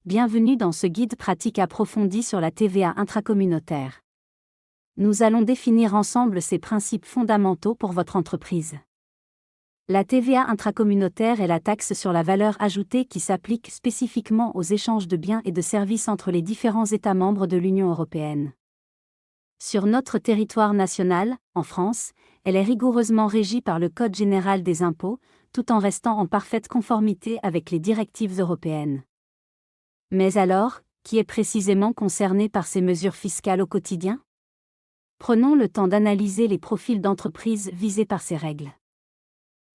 bienvenue dans ce guide pratique approfondi sur la TVA intracommunautaire. Nous allons définir ensemble ces principes fondamentaux pour votre entreprise. La TVA intracommunautaire est la taxe sur la valeur ajoutée qui s'applique spécifiquement aux échanges de biens et de services entre les différents États membres de l'Union européenne. Sur notre territoire national, en France, elle est rigoureusement régie par le Code général des impôts, tout en restant en parfaite conformité avec les directives européennes. Mais alors, qui est précisément concerné par ces mesures fiscales au quotidien ? Prenons le temps d'analyser les profils d'entreprises visées par ces règles.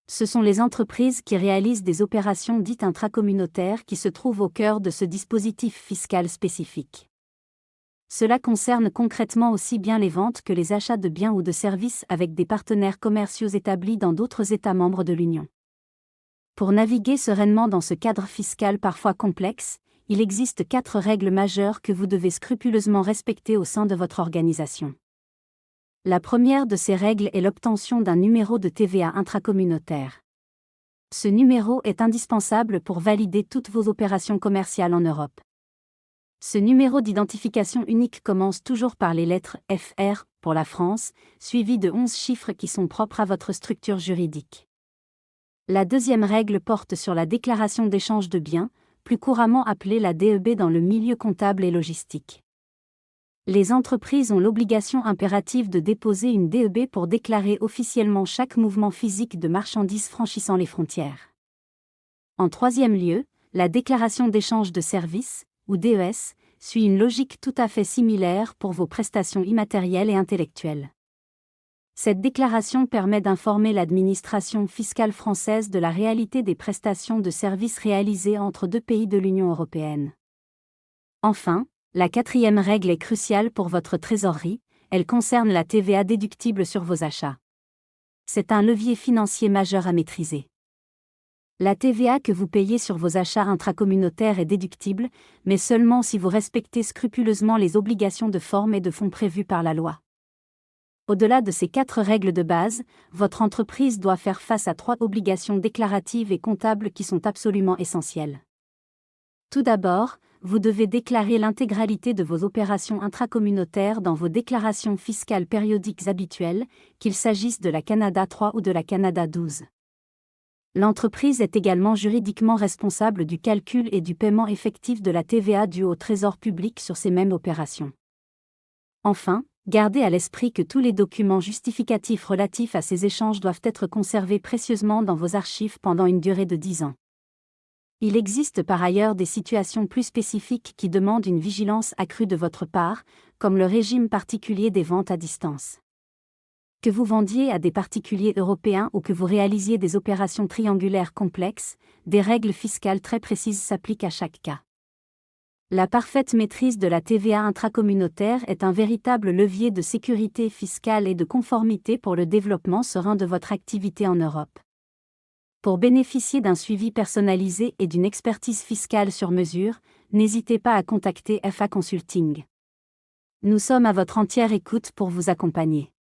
Ce sont les entreprises qui réalisent des opérations dites intracommunautaires qui se trouvent au cœur de ce dispositif fiscal spécifique. Cela concerne concrètement aussi bien les ventes que les achats de biens ou de services avec des partenaires commerciaux établis dans d'autres États membres de l'Union. Pour naviguer sereinement dans ce cadre fiscal parfois complexe, il existe 4 règles majeures que vous devez scrupuleusement respecter au sein de votre organisation. La première de ces règles est l'obtention d'un numéro de TVA intracommunautaire. Ce numéro est indispensable pour valider toutes vos opérations commerciales en Europe. Ce numéro d'identification unique commence toujours par les lettres FR pour la France, suivi de 11 chiffres qui sont propres à votre structure juridique. La deuxième règle porte sur la déclaration d'échange de biens, plus couramment appelée la DEB dans le milieu comptable et logistique. Les entreprises ont l'obligation impérative de déposer une DEB pour déclarer officiellement chaque mouvement physique de marchandises franchissant les frontières. En troisième lieu, la déclaration d'échange de services, ou DES, suit une logique tout à fait similaire pour vos prestations immatérielles et intellectuelles. Cette déclaration permet d'informer l'administration fiscale française de la réalité des prestations de services réalisées entre deux pays de l'Union européenne. Enfin, la quatrième règle est cruciale pour votre trésorerie, elle concerne la TVA déductible sur vos achats. C'est un levier financier majeur à maîtriser. La TVA que vous payez sur vos achats intracommunautaires est déductible, mais seulement si vous respectez scrupuleusement les obligations de forme et de fond prévues par la loi. Au-delà de ces 4 règles de base, votre entreprise doit faire face à 3 obligations déclaratives et comptables qui sont absolument essentielles. Tout d'abord, vous devez déclarer l'intégralité de vos opérations intracommunautaires dans vos déclarations fiscales périodiques habituelles, qu'il s'agisse de la Canada 3 ou de la Canada 12. L'entreprise est également juridiquement responsable du calcul et du paiement effectif de la TVA due au Trésor public sur ces mêmes opérations. Enfin, gardez à l'esprit que tous les documents justificatifs relatifs à ces échanges doivent être conservés précieusement dans vos archives pendant une durée de 10 ans. Il existe par ailleurs des situations plus spécifiques qui demandent une vigilance accrue de votre part, comme le régime particulier des ventes à distance. Que vous vendiez à des particuliers européens ou que vous réalisiez des opérations triangulaires complexes, des règles fiscales très précises s'appliquent à chaque cas. La parfaite maîtrise de la TVA intracommunautaire est un véritable levier de sécurité fiscale et de conformité pour le développement serein de votre activité en Europe. Pour bénéficier d'un suivi personnalisé et d'une expertise fiscale sur mesure, n'hésitez pas à contacter FA Consulting. Nous sommes à votre entière écoute pour vous accompagner.